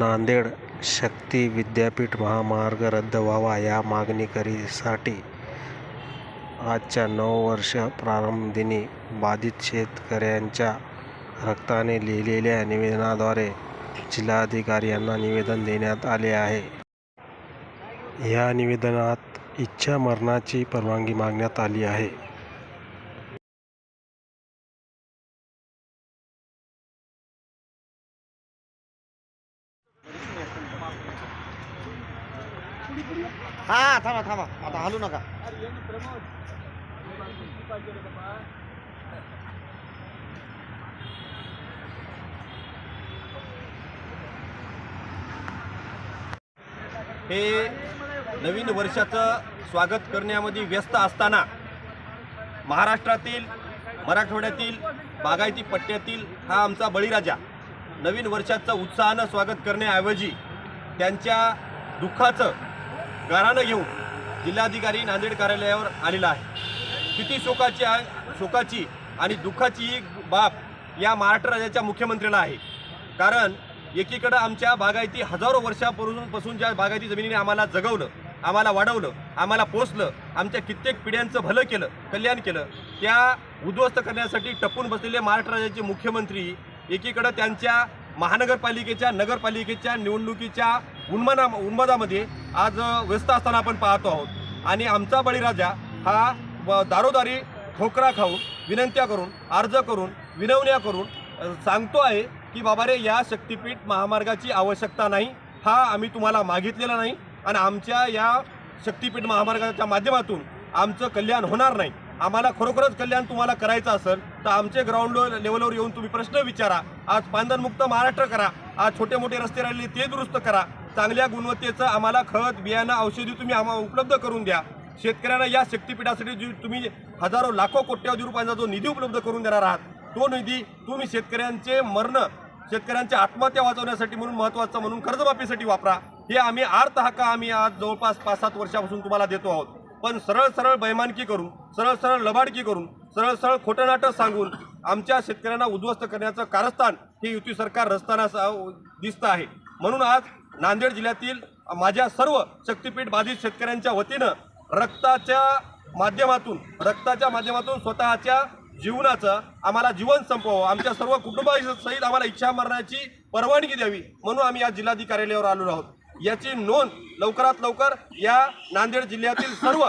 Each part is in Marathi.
नांदेड शक्ती विद्यापीठ महामार्ग रद्द व्हावा या मागणीसाठी आजच्या 9 वर्ष प्रारंभदिनी बाधित शेतकऱ्यांच्या रक्ताने लिहिलेल्या निवेदनाद्वारे जिल्हाधिकारी यांना निवेदन देण्यात आले आहे. या निवेदनात इच्छा मरणाची परवानगी मागण्यात आली आहे. हा थांबा आता हलू नका. हे नवीन वर्षाचं स्वागत करण्यामध्ये व्यस्त असताना महाराष्ट्रातील मराठवाड्यातील बागायती पट्ट्यातील हा आमचा बळीराजा नवीन वर्षाचं उत्साहानं स्वागत करण्याऐवजी त्यांच्या दुःखाचं गाऱ्हाणं घेऊन जिल्हाधिकारी नांदेड कार्यालयावर आलेला आहे. किती शोकाची आणि दुःखाची ही बाब या महाराष्ट्र राज्याच्या मुख्यमंत्र्याला आहे. कारण एकीकडं आमच्या बागायती हजारो वर्षापासून ज्या बागायती जमिनीने आम्हाला जगवलं, आम्हाला वाढवलं, आम्हाला पोसलं, आमच्या कित्येक पिढ्यांचं भलं केलं, कल्याण केलं, त्या उद्ध्वस्त करण्यासाठी टपून बसलेले महाराष्ट्र राज्याचे मुख्यमंत्री एकीकडं त्यांच्या महानगरपालिकेच्या नगरपालिकेच्या निवडणुकीच्या उन्मादामध्ये आज व्यस्त असताना आपण पाहतो आहोत. आणि आमचा बळीराजा हा दारोदारी ठोकरा खाऊन विनंत्या करून अर्ज करून विनवण्या करून सांगतो आहे की बाबा रे, या शक्तीपीठ महामार्गाची आवश्यकता नाही, हा आम्ही तुम्हाला मागितलेला नाही आणि आमच्या या शक्तीपीठ महामार्गाच्या माध्यमातून आमचं कल्याण होणार नाही. आम्हाला खरोखरच कल्याण तुम्हाला करायचं असेल तर आमचे ग्राउंड लेवलवर येऊन तुम्ही प्रश्न विचारा. आज पांधनमुक्त महाराष्ट्र करा. आज छोटे मोठे रस्ते राहिले ते दुरुस्त करा. चांगल्या गुणवत्तेचं आम्हाला खत बियाणं औषधी तुम्ही आम्हाला उपलब्ध करून द्या. शेतकऱ्यांना या शक्तीपीठासाठी जी तुम्ही हजारो लाखो कोट्यावधी रुपयांचा जो निधी उपलब्ध करून देणार आहात, तो निधी तुम्ही शेतकऱ्यांचे मरण, शेतकऱ्यांच्या आत्महत्या वाचवण्यासाठी म्हणून महत्त्वाचं म्हणून कर्जमाफीसाठी वापरा. हे आम्ही अर्थहक्का आम्ही आज जवळपास 5-7 वर्षापासून तुम्हाला देतो आहोत. पण सरळ बैमानकी करून, सरळ लबाडकी करून, सरळ खोटं नाटक सांगून आमच्या शेतकऱ्यांना उद्ध्वस्त करण्याचं कारस्थान हे युती सरकार रचताना दिसतं आहे. म्हणून आज नांदेड जिल्ह्यातील माझ्या सर्व शक्तीपीठ बाधित शेतकऱ्यांच्या वतीनं रक्ताच्या माध्यमातून स्वतःच्या जीवनाचं आम्हाला जीवन संपवावं, आमच्या सर्व कुटुंबासहित आम्हाला इच्छा मरणाची परवानगी द्यावी म्हणून आम्ही आज जिल्हाधिकारी कार्यालयावर आलेलो आहोत. याची नोंद लवकरात लवकर या नांदेड जिल्ह्यातील सर्व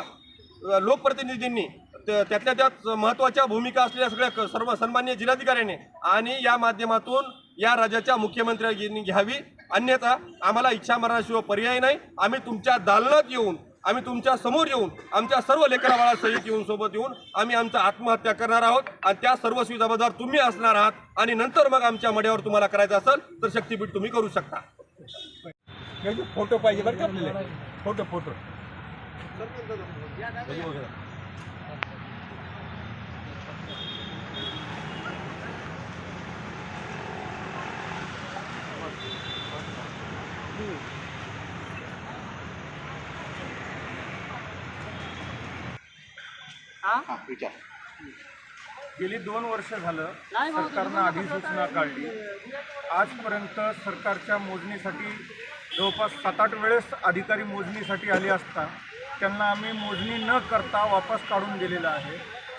लोकप्रतिनिधींनी, त्यातल्या त्यात महत्त्वाच्या भूमिका असलेल्या सर्व सन्माननीय जिल्हाधिकाऱ्यांनी आणि या माध्यमातून या राज्याच्या मुख्यमंत्र्यांनी घ्यावी. अन्यथा आम्हाला इच्छा मरणाशिवाय पर्याय नाही. आम्ही तुमच्या दालनात येऊन, आम्ही तुमच्या समोर येऊन, आमच्या सर्व लेकराबाळासहित येऊन सोबत येऊन आम्ही आमचं आत्महत्या करणार आहोत आणि त्या सर्वस्वी जबाबदार तुम्ही असणार आहात. आणि नंतर मग आमच्या मड्यावर तुम्हाला करायचं असेल तर शक्तीपीठ तुम्ही करू शकता. फोटो पाहिजे बरं का आपल्याला. फोटो गेली 2 वर्ष झालं सरकारनं अधिसूचना काढली. आजपर्यंत सरकारच्या मोजणीसाठी जवळपास 7-8 वेळेस अधिकारी मोजणीसाठी आले असता त्यांना आम्ही मोजणी न करता वापस काढून दिलेलं आहे.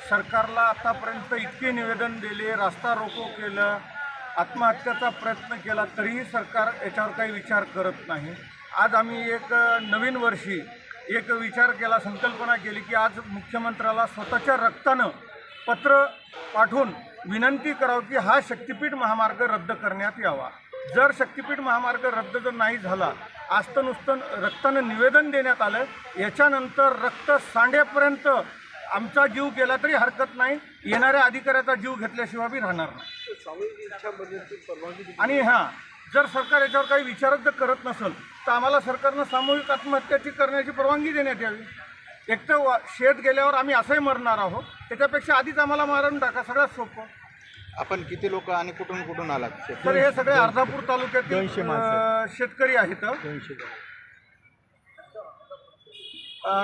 सरकारला आतापर्यंत इतके निवेदन दिले, रास्ता रोको केलं, आत्महत्याचा प्रयत्न केला, तरीही सरकार याच्यावर काही विचार करत नाही. आज आम्ही एक नवीन वर्षी एक विचार केला, संकल्पना केली की आज मुख्यमंत्र्याला स्वतःच्या रक्तानं पत्र पाठवून विनंती करावं की हा शक्तीपीठ महामार्ग रद्द करण्यात यावा. जर शक्तीपीठ महामार्ग रद्द जर नाही झाला, आज तर नुसतं रक्तानं निवेदन देण्यात आलं, याच्यानंतर रक्त सांडेपर्यंत आमचा जीव गेला तरी हरकत नाही, येणाऱ्या अधिकाऱ्याचा जीव घेतल्याशिवाय बी राहणार नाही. आणि जर सरकार याच्यावर काही विचारच जर करत नसेल तर आम्हाला सरकारनं सामूहिक आत्महत्याची करण्याची परवानगी देण्यात यावी. एक तर शेत गेल्यावर आम्ही असंही मरणार आहोत, त्याच्यापेक्षा आधीच आम्हाला मारून टाका, सगळ्यात सोपं. आपण किती लोक आणि कुठून आलात? तर हे सगळे अर्धापूर तालुक्यातील शेतकरी आहेत.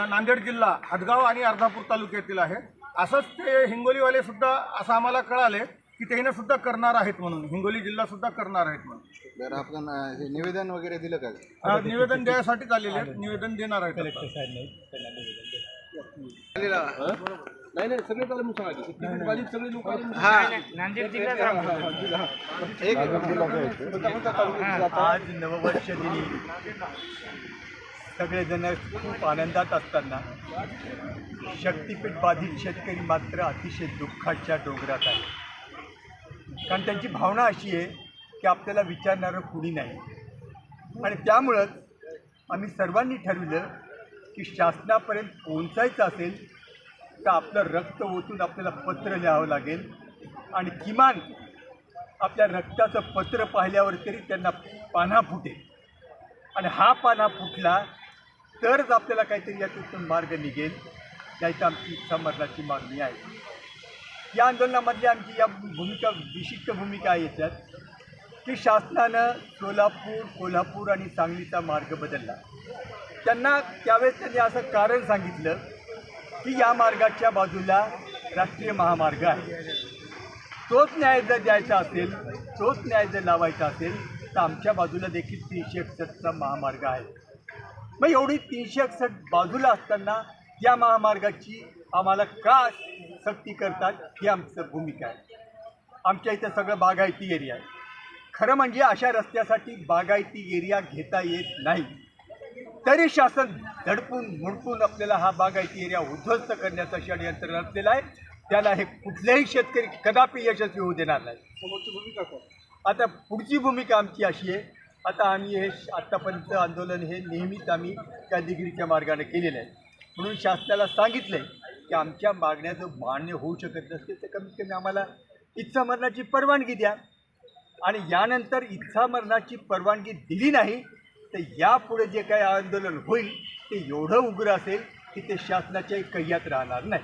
नांदेड जिल्हा हदगाव आणि अर्धापूर तालुक्यातील आहे. असंच ते हिंगोलीवाले सुद्धा असं आम्हाला कळाले की ते सुद्धा करणार आहेत म्हणून, हिंगोली जिल्हा सुद्धा करणार आहेत म्हणून. बरं, आपण हे निवेदन वगैरे दिलं का? निवेदन द्यायसाठीच आलेले आहेत, निवेदन देणार आहेत. नाही सगळे सगळे लोक आज नववर्ष दिनी सगळेजण खूप आनंदात असताना शक्तीपीठ बाधित शेतकरी मात्र अतिशय दुःखाच्या डोंगरात आहे. कारण त्यांची भावना अशी आहे की आपल्याला विचारणारं कुणी नाही, आणि त्यामुळंच आम्ही सर्वांनी ठरविलं की शासनापर्यंत पोहोचायचं असेल तर आपलं रक्त ओतून आपल्याला पत्र लिहावं लागेल, आणि किमान आपल्या रक्ताचं पत्र पाहिल्यावर तरी त्यांना पान्हा फुटेल, आणि हा पान्हा फुटला तरच आपल्याला काहीतरी यातून मार्ग निघेल. याची आमची समर्थनाची मागणी आहे. या आंदोलनामधली आमची या विशिष्ट भूमिका आहे याच्यात की शासनानं सोलापूर, कोल्हापूर आणि सांगलीचा मार्ग बदलला. त्यावेळेस त्यांनी असं कारण सांगितलं की या मार्गाच्या बाजूला राष्ट्रीय महामार्ग आहे, तोच न्याय जर द्यायचा असेल, तोच न्याय जर लावायचा असेल तर आमच्या बाजूला देखील 361चा महामार्ग आहे. मग एवढी 361 बाजूला असताना या महामार्गाची आम्हाला का सक्ती करतात ही आमचं भूमिका आहे. आमच्या इथं सगळं बागायती एरिया आहे. खरं म्हणजे अशा रस्त्यासाठी बागायती एरिया घेता येत नाही, तरी शासन धडपून मुडपून आपल्याला हा बागायती एरिया उद्ध्वस्त करण्याचं षडयंत्र रचलेलं आहे. त्याला हे कुठलेही शेतकरी कदापि यशस्वी होऊ देणार नाही. समोरची भूमिका काय? आता पुढची भूमिका आमची अशी आहे, आता आम्ही हे आत्तापर्यंत आंदोलन हे नेहमीच आम्ही कॅदिगिरीच्या मार्गाने केलेलं आहे. म्हणून शासनाला सांगितलं आहे की आमच्या मागण्या जर मान्य होऊ शकत नसते तर कमीत कमी आम्हाला इच्छामरणाची परवानगी द्या, आणि यानंतर इच्छामरणाची परवानगी दिली नाही तर यापुढे जे काही आंदोलन होईल ते एवढं उग्र असेल की ते शासनाच्याही कह्यात राहणार नाही.